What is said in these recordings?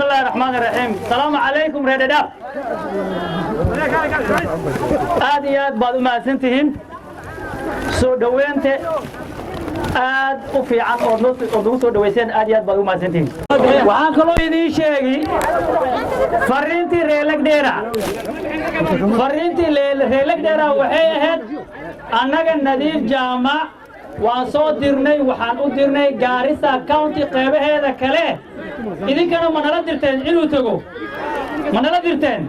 الله الرحمن الرحيم السلام عليكم ريداب آديات بعض ما سنتين سو دوينت aad u fiican oo nagu soo dhaweyseen aad iyo aad baad u mahadsantihiin waxaan kaloo idiin sheegi fariintii reelagdheera waxay ahayd annaga nadiif jaamac waan soo dirnay waxaan u dirnay Garissa County qeybaheeda kale idinkana ma nala dirteen inuu tago ma nala dirteen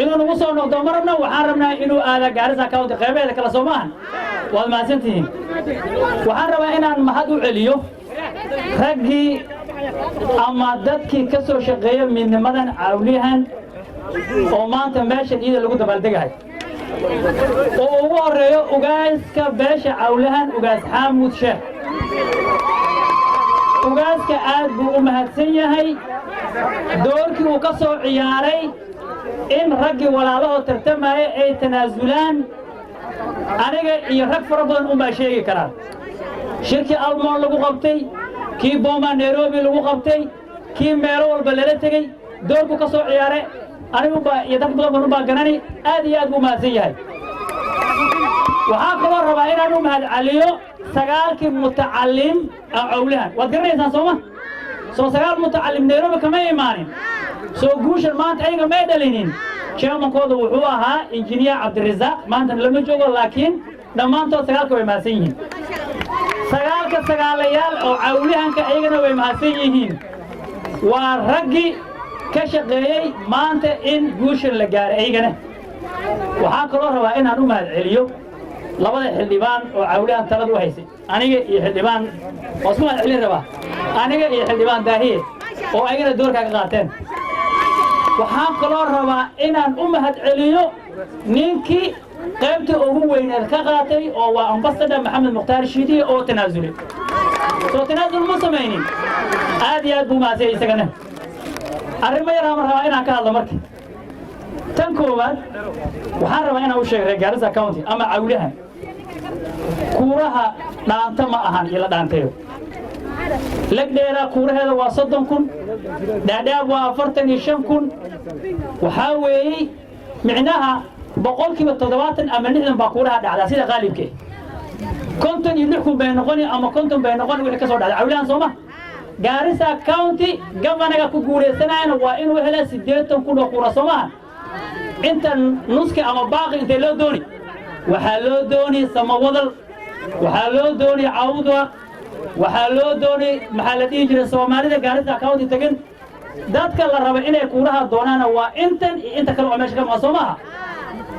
inuu nagu soo noqdo marna waxaan rabnaa inuu aado Garissa County qeybaheeda kale Soomaan waad mahadsantihiin waxaan rabaa inaan mahad u celiyo raggii ama dadkii ka soo shaqeeya midnimadan cawliyahan oo maanta meeshan iyada lagu dabaaldegahay oo ugu horeeyo ugaaska beesha cawliyahan ugaas xamuud sheekh ugaaska aad buu u mahadsan yahay doorkii uu ka soo ciyaaray in raggii walaalahoo tartamaya ay tanaasulaan aniga iyo rag fara badan uma sheegi karaan shirki almoon lagu qabtay kii Boma Nairobi lagu qabtay kii meelo walba lala tagay doorku ka soo ciyaaray anigu ba iyo dad badan u baaganani aad iyo aad u mahadsan yahay waxa kaloo rabaa inaan u mahad celiyo sagaalkii mutacallim awlahan waad garanaysaan Sooma soo sagaal mutacallim Nairobi kama imaanin soo guushan maanta ayaga ma dhalinin chairman-kooda wuxuu ahaa injineer Cabdirasaaq maanta lama joogo laakiin dhammaantood sagaalka way mahadsan yihiin sagaalka sagaalayaal oo cawliyahanka ayagana way mahadsan yihiin waa raggi ka shaqeeyay maanta in guushan la gaaray ayagana waxaan kaloo rabaa inaan u mahad celiyo labada xildhibaan oo cawliyahan talada u haysay aniga iyo xildhibaan Osman Ali rabaa aniga iyo xildhibaan Daahiye oo ayagana doorka ka qaateen waxaan kaloo rabaa inaan u mahad celiyo ninkii qaybta ugu weyneed ka qaatay oo waa ambassador Maxamed Mukhtaar Shiidiye oo tanaasulay soo tanaasul ma sameeynin aad iyo aad buu maasay isagana arrimo yar aan rabaa inaan ka hadlo marka tan koowaad waxaan rabaa inaan u sheego Garissa County ama cawliyahan kuuraha dhaanta ma ahan ila dhaantayo lagdheera kuuraheeda waa 30,000 dhaadhaab waa 45,000 waxaa weeyey micnaha boqolkiiba 70 ama 60 baa kuuraha dhacdaa sida qaalibkee 56 bay noqoni ama 50 bay noqoni wixii ka soo dhacday cawliyahan Sooma Garissa County governor ku guuleysanayna waa inuu helo 80,000 kuura Soomaa inta nuski ama baaqi inta loo dooni waxaa loo dooni Samawadal waxaa loo dooni Cawdwa waxaa loo dooni maxaa la dhihi jiray Soomaalida Garissa County tagan dadka la raba inay kuuraha doonaan waa intan inta kale oo meesha ka ma Soomaa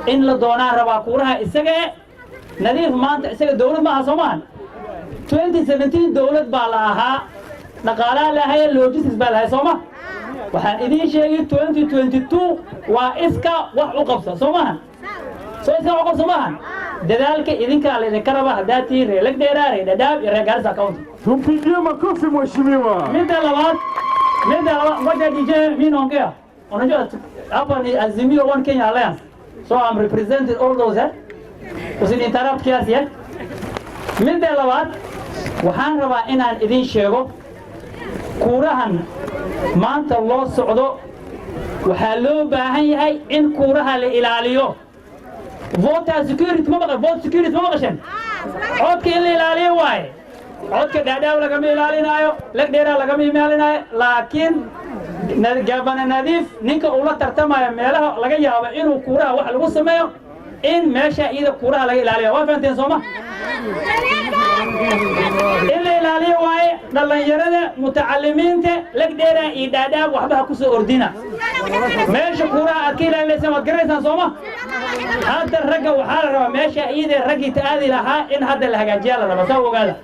in la doonaan raba kuuraha isaga nadiif maanta isaga dawlad ma aha Soomaa 2017 dawlad baa la ahaa dhaqaalaha la hayay logistics baa la hayay Soomaa waxaan idin sheegay 2022 waa iska wax u qabso Soomaa soo iska wax u qabso Soomaa dadaalka idinka la idin karaba hadaatii reelagdheera reedadaab iyo Garissa County tumpigie makofi mheshimiwa midda labaad ngoja DJ mimi naongea unajua hapa ni Azimio One Kenya Alliance so I'm representing all those usininterrupt kiasi midda labaad waxaan rabaa inaan idin sheego kuurahan maanta loo socdo waxaa loo baahan yahay in kuuraha la ilaaliyo voter security ma maqashan codka in la ilaaliyo waaye codka dhaadhaaw lagama ilaalinayo lagdheeraa lagama ilaalinayo laakiin gabana nadiif ninka ula tartamaya meelaha laga yaabo inuu kuuraha wax lagu sameeyo in meesha iyada kuuraha laga ilaaliyo waa fahanteen Sooma in la ilaaliyo waaye dhalinyarada mutacalimiinta lagdheera iyo dhaadhaab waxba ku soo ordina meesha kuuraha aad ka ilaalinaysan waad garaysaan Sooma hadda ragga waxaa la rabaa meesha iyada raggii taadi lahaa in hadda la hagaajiyo la rabo soo ogaada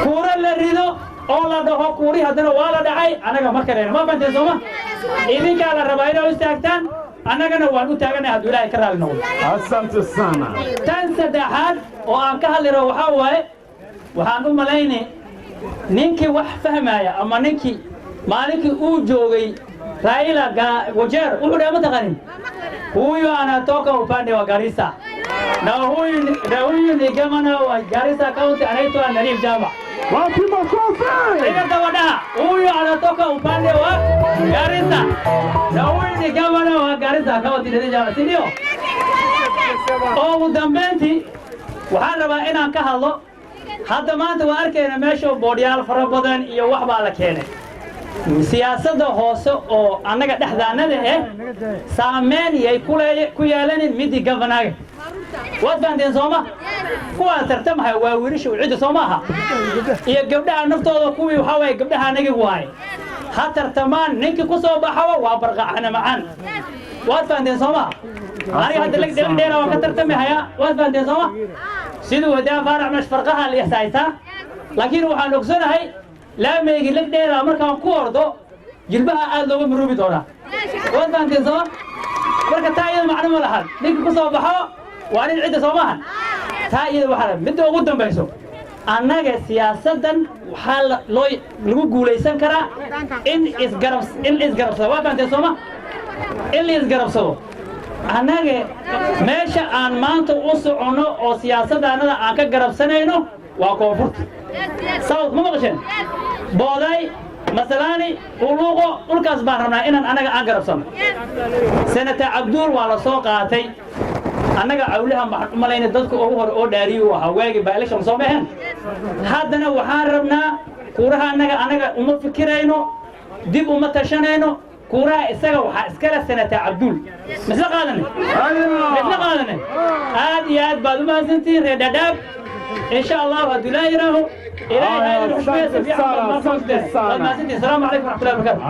kuura la rido oo la dhaho kuuri haddana waa la dhacay anaga ma kareen ma fahanteen Sooma idinka la rabaa inay istaagtaan annagana waan u taaganahay hadduu Ilaahay ka raali noqdo asante sana tan saddexaad oo aan ka hadliro waxaa waaye waxaan u malaynay ninkii wax fahmaya ama ninkii maalinkii uu joogay Raila Wajeer wuxuu dhahay mataqanin huyu anatoka upande wa Garissa na huyu ni gavana wa Garissa County anaitwa Nadiif Jama wapi makofi huyu anatoka upande wa Nawini gavana wa Garissa County Legislature sindio oo ugu dambeyntii waxaan rabaa inaan ka hadlo hadda maanta waan arkayna meesha boodyaal fara badan iyo wax baa la keenay siyaasadda hoose oo annaga dhexdaanada saameyn yay ku yeelanin midii gavanaga waad fahanteen sooma kuwa tartamaya waa wiilasha cid Soomaha iyo gabdhaha naftooda kuwii waxa way gabdhaha anaga waay ha tartamaan ninkii ku soo baxawa waa barqaxna macaan waad fahanteen sooma aniga hadda lag dheeraa waa ka tartamaya waad fahanteen sooma sidoo wadaa faarac mesh farqaha la yasaayta laakiin waxaan ogsanahay laameygi lag dheeraa markaan ku ordo jilbaha aad looga murubi doona waad fahanteen sooma marka taayada macna ma lahan ninkii ku soo baxo waa nin cid Soomaha taayada waxa mid ugu dambayso annaga siyaasadan waxa lagu guuleysan karaa in isgarabsado waa fahanteen sooma in isgarabsado annaga meesha aan maanta u socono oo siyaasadanada aan ka garabsanayno waa koonfurta south ma maqashan booday masalani uluqo dhulkaas baan rabnaa inaan anaga aan garabsano senator Abdul waa la soo qaatay annaga awlaha ma malayna dadka ugu hor oo dhaariyo waxa waagi ba election soo baxeen haddana waxaan rabnaa kuuraha annaga uma fikirayno dib uma tashanayno kuuraha isaga waxa iskala senator Abdul misla qaadanay aad iyo aad baad u mahadsantiin reer Dadaab insha Allah haduu la yiraahdo ilaahay hay'ad xushmeeysa fi amal ma soo السلام عليكم ورحمة الله وبركاته.